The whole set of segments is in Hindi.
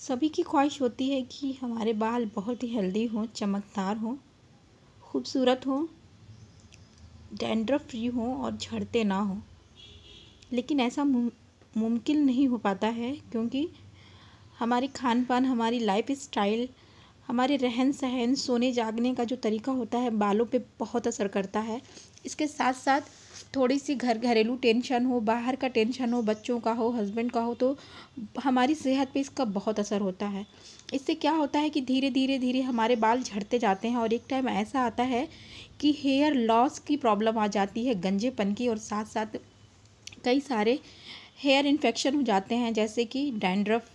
सभी की ख्वाहिश होती है कि हमारे बाल बहुत ही हेल्दी हों, चमकदार हों, खूबसूरत हों, डैंड्रफ फ्री हों और झड़ते ना हों। लेकिन ऐसा मुमकिन नहीं हो पाता है क्योंकि हमारी खान पान, हमारी लाइफ स्टाइल, हमारे रहन सहन, सोने जागने का जो तरीका होता है बालों पे बहुत असर करता है। इसके साथ साथ थोड़ी सी घरेलू टेंशन हो, बाहर का टेंशन हो, बच्चों का हो, हस्बैंड का हो, तो हमारी सेहत पे इसका बहुत असर होता है। इससे क्या होता है कि धीरे धीरे धीरे हमारे बाल झड़ते जाते हैं और एक टाइम ऐसा आता है कि हेयर लॉस की प्रॉब्लम आ जाती है, गंजेपन की, और साथ साथ कई सारे हेयर इन्फेक्शन हो जाते हैं जैसे कि dandruff,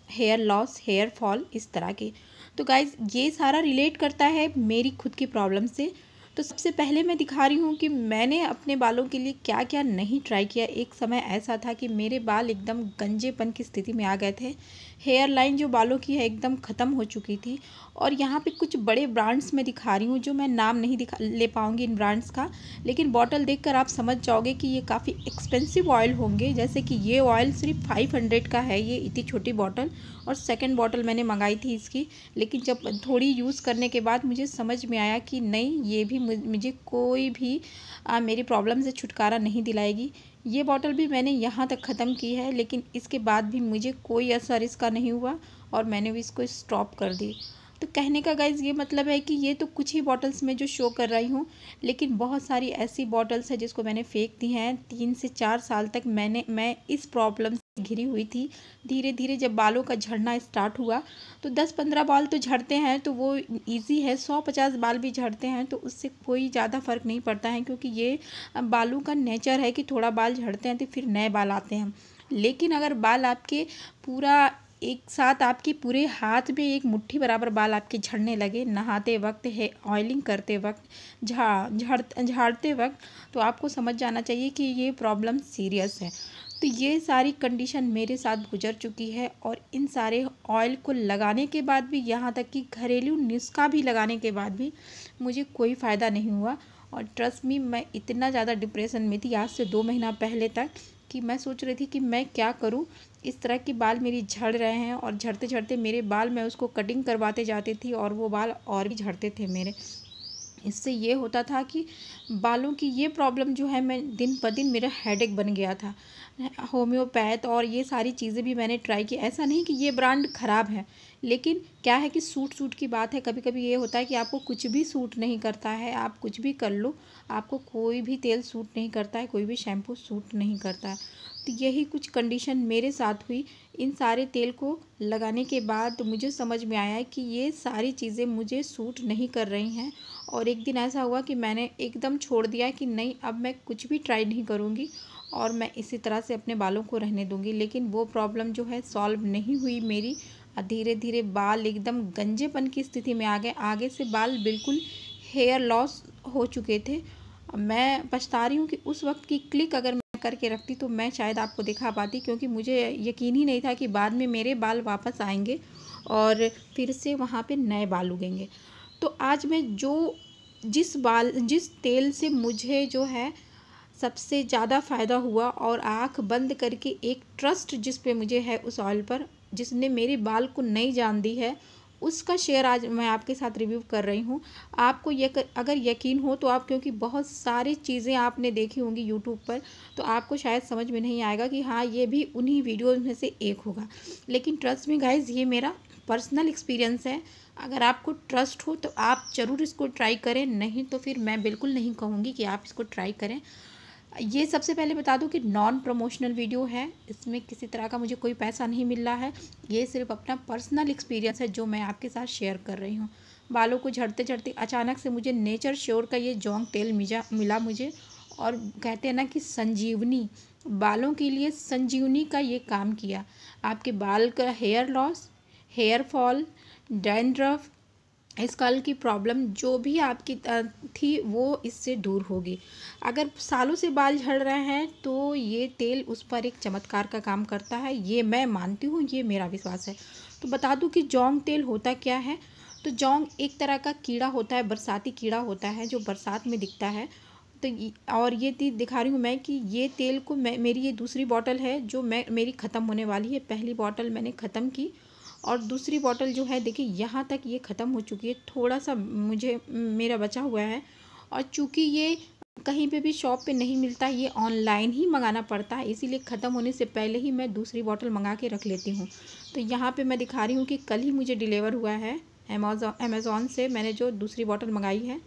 hair loss, hair fall, इस तरह के। तो गाइज़ ये सारा रिलेट करता है मेरी खुद की प्रॉब्लम से। तो सबसे पहले मैं दिखा रही हूँ कि मैंने अपने बालों के लिए क्या क्या नहीं ट्राई किया। एक समय ऐसा था कि मेरे बाल एकदम गंजेपन की स्थिति में आ गए थे, हेयर लाइन जो बालों की है एकदम ख़त्म हो चुकी थी। और यहाँ पे कुछ बड़े ब्रांड्स में दिखा रही हूँ जो मैं नाम नहीं ले पाऊँगी इन ब्रांड्स का, लेकिन बॉटल देखकर आप समझ जाओगे कि ये काफ़ी एक्सपेंसिव ऑयल होंगे। जैसे कि ये ऑयल सिर्फ 500 का है, ये इतनी छोटी बॉटल, और सेकंड बॉटल मैंने मंगाई थी इसकी। लेकिन जब थोड़ी यूज़ करने के बाद मुझे समझ में आया कि नहीं, ये भी मुझे कोई भी मेरी प्रॉब्लम से छुटकारा नहीं दिलाएगी। ये बॉटल भी मैंने यहाँ तक ख़त्म की है, लेकिन इसके बाद भी मुझे कोई असर इसका नहीं हुआ और मैंने भी इसको स्टॉप कर दी। तो कहने का गाइज़ ये मतलब है कि ये तो कुछ ही बॉटल्स में जो शो कर रही हूँ, लेकिन बहुत सारी ऐसी बॉटल्स हैं जिसको मैंने फेंक दी हैं। 3 से 4 साल तक मैं इस प्रॉब्लम से घिरी हुई थी। धीरे धीरे जब बालों का झड़ना स्टार्ट हुआ तो 10-15 बाल तो झड़ते हैं तो वो ईज़ी है, 100-50 बाल भी झड़ते हैं तो उससे कोई ज़्यादा फ़र्क नहीं पड़ता है, क्योंकि ये बालों का नेचर है कि थोड़ा बाल झड़ते हैं तो फिर नए बाल आते हैं। लेकिन अगर बाल आपके पूरा एक साथ, आपके पूरे हाथ में एक मुट्ठी बराबर बाल आपके झड़ने लगे नहाते वक्त, है ऑयलिंग करते वक्त, झाड़ते वक्त, तो आपको समझ जाना चाहिए कि ये प्रॉब्लम सीरियस है। तो ये सारी कंडीशन मेरे साथ गुजर चुकी है और इन सारे ऑयल को लगाने के बाद भी, यहाँ तक कि घरेलू नुस्खा भी लगाने के बाद भी मुझे कोई फ़ायदा नहीं हुआ। और ट्रस्ट मी, मैं इतना ज़्यादा डिप्रेशन में थी आज से 2 महीना पहले तक कि मैं सोच रही थी कि मैं क्या करूं। इस तरह के बाल मेरी झड़ रहे हैं और झड़ते झड़ते मेरे बाल, मैं उसको कटिंग करवाते जाती थी और वो बाल और भी झड़ते थे मेरे। इससे ये होता था कि बालों की ये प्रॉब्लम जो है, मैं दिन ब दिन मेरा हेडेक बन गया था। होम्योपैथ और ये सारी चीज़ें भी मैंने ट्राई की। ऐसा नहीं कि ये ब्रांड ख़राब है, लेकिन क्या है कि सूट की बात है। कभी कभी ये होता है कि आपको कुछ भी सूट नहीं करता है, आप कुछ भी कर लो, आपको कोई भी तेल सूट नहीं करता है, कोई भी शैम्पू सूट नहीं करता है। तो यही कुछ कंडीशन मेरे साथ हुई। इन सारे तेल को लगाने के बाद मुझे समझ में आया कि ये सारी चीज़ें मुझे सूट नहीं कर रही हैं। और एक दिन ऐसा हुआ कि मैंने एकदम छोड़ दिया कि नहीं, अब मैं कुछ भी ट्राई नहीं करूँगी और मैं इसी तरह से अपने बालों को रहने दूँगी। लेकिन वो प्रॉब्लम जो है सॉल्व नहीं हुई मेरी। धीरे धीरे बाल एकदम गंजेपन की स्थिति में आ गए, आगे से बाल बिल्कुल हेयर लॉस हो चुके थे। मैं पछता रही हूँ कि उस वक्त की क्लिक अगर मैं करके रखती तो मैं शायद आपको दिखा पाती, क्योंकि मुझे यकीन ही नहीं था कि बाद में मेरे बाल वापस आएंगे और फिर से वहाँ पे नए बाल उगेंगे। तो आज मैं जिस तेल से मुझे जो है सबसे ज़्यादा फ़ायदा हुआ और आँख बंद करके एक ट्रस्ट जिस पे मुझे है, उस ऑयल पर, जिसने मेरे बाल को नई जान दी है, उसका शेयर आज मैं आपके साथ रिव्यू कर रही हूँ। आपको अगर यकीन हो तो आप, क्योंकि बहुत सारी चीज़ें आपने देखी होंगी यूट्यूब पर, तो आपको शायद समझ में नहीं आएगा कि हाँ, ये भी उन्हीं वीडियोज़ में से एक होगा। लेकिन ट्रस्ट मी गाइज़, ये मेरा पर्सनल एक्सपीरियंस है। अगर आपको ट्रस्ट हो तो आप ज़रूर इसको ट्राई करें, नहीं तो फिर मैं बिल्कुल नहीं कहूँगी कि आप इसको ट्राई करें। ये सबसे पहले बता दूं कि नॉन प्रमोशनल वीडियो है, इसमें किसी तरह का मुझे कोई पैसा नहीं मिल रहा है। ये सिर्फ अपना पर्सनल एक्सपीरियंस है जो मैं आपके साथ शेयर कर रही हूँ। बालों को झड़ते झड़ते अचानक से मुझे नेचर श्योर का ये जोंग तेल मिला मुझे, और कहते हैं ना कि संजीवनी, बालों के लिए संजीवनी का ये काम किया। आपके बाल का hair loss, hair fall, dandruff, scalp की प्रॉब्लम जो भी आपकी थी वो इससे दूर होगी। अगर सालों से बाल झड़ रहे हैं तो ये तेल उस पर एक चमत्कार का काम करता है, ये मैं मानती हूँ, ये मेरा विश्वास है। तो बता दूँ कि जोंग तेल होता क्या है। तो जोंग एक तरह का कीड़ा होता है, बरसाती कीड़ा होता है जो बरसात में दिखता है। तो और ये चीज़ दिखा रही हूँ मैं कि ये तेल को मेरी ये दूसरी बॉटल है जो मेरी ख़त्म होने वाली है। पहली बॉटल मैंने ख़त्म की और दूसरी बॉटल जो है देखिए यहाँ तक ये ख़त्म हो चुकी है, थोड़ा सा मुझे मेरा बचा हुआ है। और चूँकि ये कहीं पे भी शॉप पे नहीं मिलता, ये ऑनलाइन ही मंगाना पड़ता है, इसीलिए ख़त्म होने से पहले ही मैं दूसरी बॉटल मंगा के रख लेती हूँ। तो यहाँ पे मैं दिखा रही हूँ कि कल ही मुझे डिलीवर हुआ है अमेज़ॉन से मैंने जो दूसरी बॉटल मंगाई है।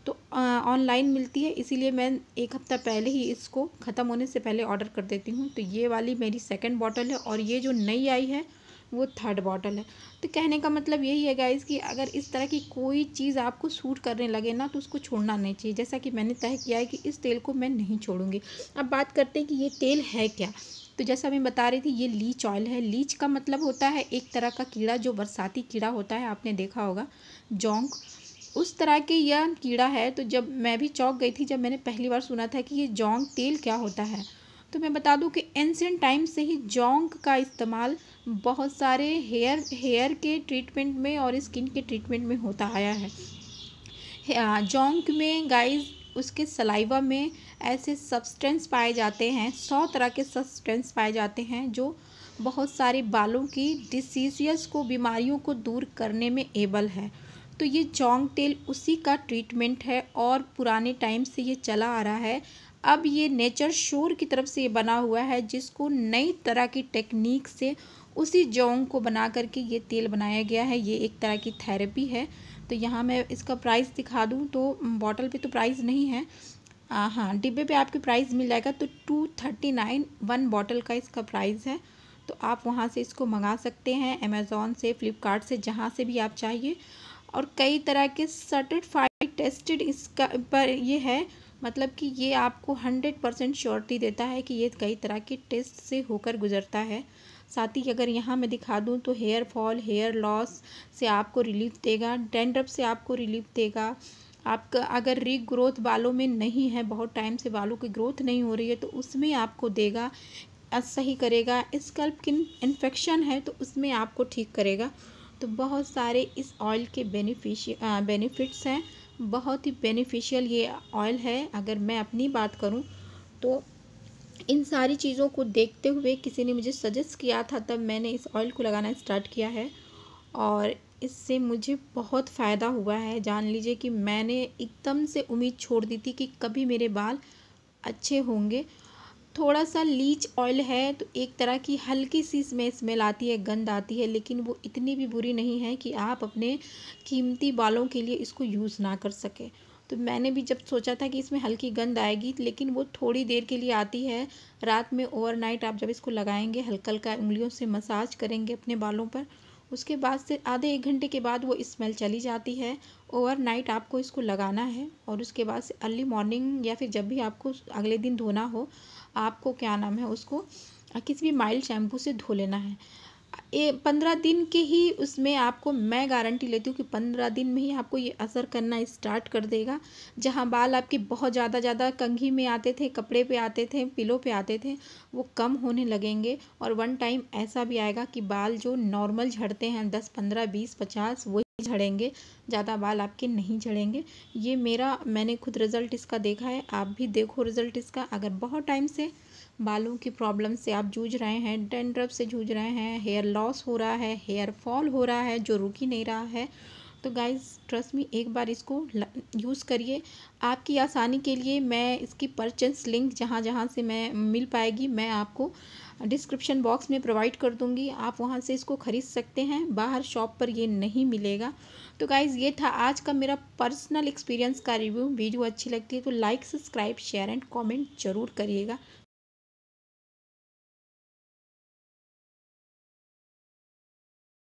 तो ऑनलाइन मिलती है, इसीलिए मैं एक हफ़्ता पहले ही इसको ख़त्म होने से पहले ऑर्डर कर देती हूँ। तो ये वाली मेरी सेकंड बॉटल है और ये जो नई आई है वो थर्ड बॉटल है। तो कहने का मतलब यही है गाइज़ कि अगर इस तरह की कोई चीज़ आपको सूट करने लगे ना तो उसको छोड़ना नहीं चाहिए। जैसा कि मैंने तय किया है कि इस तेल को मैं नहीं छोड़ूंगी। अब बात करते हैं कि ये तेल है क्या। तो जैसा मैं बता रही थी, ये लीच ऑयल है। लीच का मतलब होता है एक तरह का कीड़ा, जो बरसाती कीड़ा होता है, आपने देखा होगा, जोंक, उस तरह के यह कीड़ा है। तो जब मैं भी चौंक गई थी जब मैंने पहली बार सुना था कि ये जोंक तेल क्या होता है। तो मैं बता दूं कि एंशिएंट टाइम से ही जोंक का इस्तेमाल बहुत सारे हेयर के ट्रीटमेंट में और स्किन के ट्रीटमेंट में होता आया है। जोंक में गाइस उसके सलाइवा में ऐसे सब्सटेंस पाए जाते हैं, 100 तरह के सब्सटेंस पाए जाते हैं जो बहुत सारे बालों की डिसीज़ को, बीमारियों को दूर करने में एबल है। तो ये जोंक तेल उसी का ट्रीटमेंट है और पुराने टाइम से ये चला आ रहा है। अब ये नेचर श्योर की तरफ से ये बना हुआ है, जिसको नई तरह की टेक्निक से उसी जोंक को बना करके ये तेल बनाया गया है। ये एक तरह की थेरेपी है। तो यहाँ मैं इसका प्राइस दिखा दूँ तो बॉटल पे तो प्राइस नहीं है, हाँ डिब्बे पे आपके प्राइस मिल जाएगा। तो 239 1 बॉटल का इसका प्राइस है। तो आप वहाँ से इसको मंगा सकते हैं, अमेज़ॉन से, फ्लिपकार्ट से, जहाँ से भी आप चाहिए। और कई तरह के सर्टिफाइड टेस्टेड इसका पर ये है, मतलब कि ये आपको 100% श्योरिटी देता है कि ये कई तरह के टेस्ट से होकर गुजरता है। साथ ही अगर यहाँ मैं दिखा दूँ तो हेयर फॉल, हेयर लॉस से आपको रिलीफ देगा, डैंड्रफ से आपको रिलीफ देगा। आपका अगर रीग्रोथ बालों में नहीं है, बहुत टाइम से बालों की ग्रोथ नहीं हो रही है, तो उसमें आपको देगा, सही करेगा। स्कल्प की इन्फेक्शन है तो उसमें आपको ठीक करेगा। तो बहुत सारे इस ऑयल के बेनिफिट्स हैं, बहुत ही बेनिफिशियल ये ऑयल है। अगर मैं अपनी बात करूं तो इन सारी चीज़ों को देखते हुए किसी ने मुझे सजेस्ट किया था, तब मैंने इस ऑयल को लगाना स्टार्ट किया है और इससे मुझे बहुत फ़ायदा हुआ है। जान लीजिए कि मैंने एकदम से उम्मीद छोड़ दी थी कि कभी मेरे बाल अच्छे होंगे। थोड़ा सा लीच ऑयल है तो एक तरह की हल्की सी इसमें स्मेल आती है, गंध आती है, लेकिन वो इतनी भी बुरी नहीं है कि आप अपने कीमती बालों के लिए इसको यूज़ ना कर सके। तो मैंने भी जब सोचा था कि इसमें हल्की गंध आएगी, लेकिन वो थोड़ी देर के लिए आती है। रात में ओवरनाइट आप जब इसको लगाएंगे, हल्का हल्का उंगलियों से मसाज करेंगे अपने बालों पर, उसके बाद से आधे 1 घंटे के बाद वो स्मेल चली जाती है। ओवरनाइट आपको इसको लगाना है और उसके बाद से अर्ली मॉर्निंग या फिर जब भी आपको अगले दिन धोना हो, आपको क्या नाम है उसको किसी भी माइल्ड शैम्पू से धो लेना है। 15 दिन के ही उसमें आपको मैं गारंटी लेती हूँ कि 15 दिन में ही आपको ये असर करना स्टार्ट कर देगा। जहाँ बाल आपके बहुत ज़्यादा कंघी में आते थे, कपड़े पे आते थे, पिलो पे आते थे, वो कम होने लगेंगे। और वन टाइम ऐसा भी आएगा कि बाल जो नॉर्मल झड़ते हैं 10, 15, 20, 50 वही झड़ेंगे, ज़्यादा बाल आपके नहीं झड़ेंगे। ये मैंने खुद रिज़ल्ट इसका देखा है, आप भी देखो रिज़ल्ट इसका। अगर बहुत टाइम से बालों की प्रॉब्लम से आप जूझ रहे हैं, डैंड्रफ से जूझ रहे हैं, हेयर लॉस हो रहा है, हेयर फॉल हो रहा है जो रुक ही नहीं रहा है, तो गाइज़ ट्रस्ट मी, एक बार इसको यूज़ करिए। आपकी आसानी के लिए मैं इसकी परचेस लिंक जहाँ जहाँ से मैं मिल पाएगी मैं आपको डिस्क्रिप्शन बॉक्स में प्रोवाइड कर दूँगी, आप वहाँ से इसको ख़रीद सकते हैं। बाहर शॉप पर ये नहीं मिलेगा। तो गाइज़ ये था आज का मेरा पर्सनल एक्सपीरियंस का रिव्यू। वीडियो अच्छी लगती है तो like, subscribe, share and comment ज़रूर करिएगा।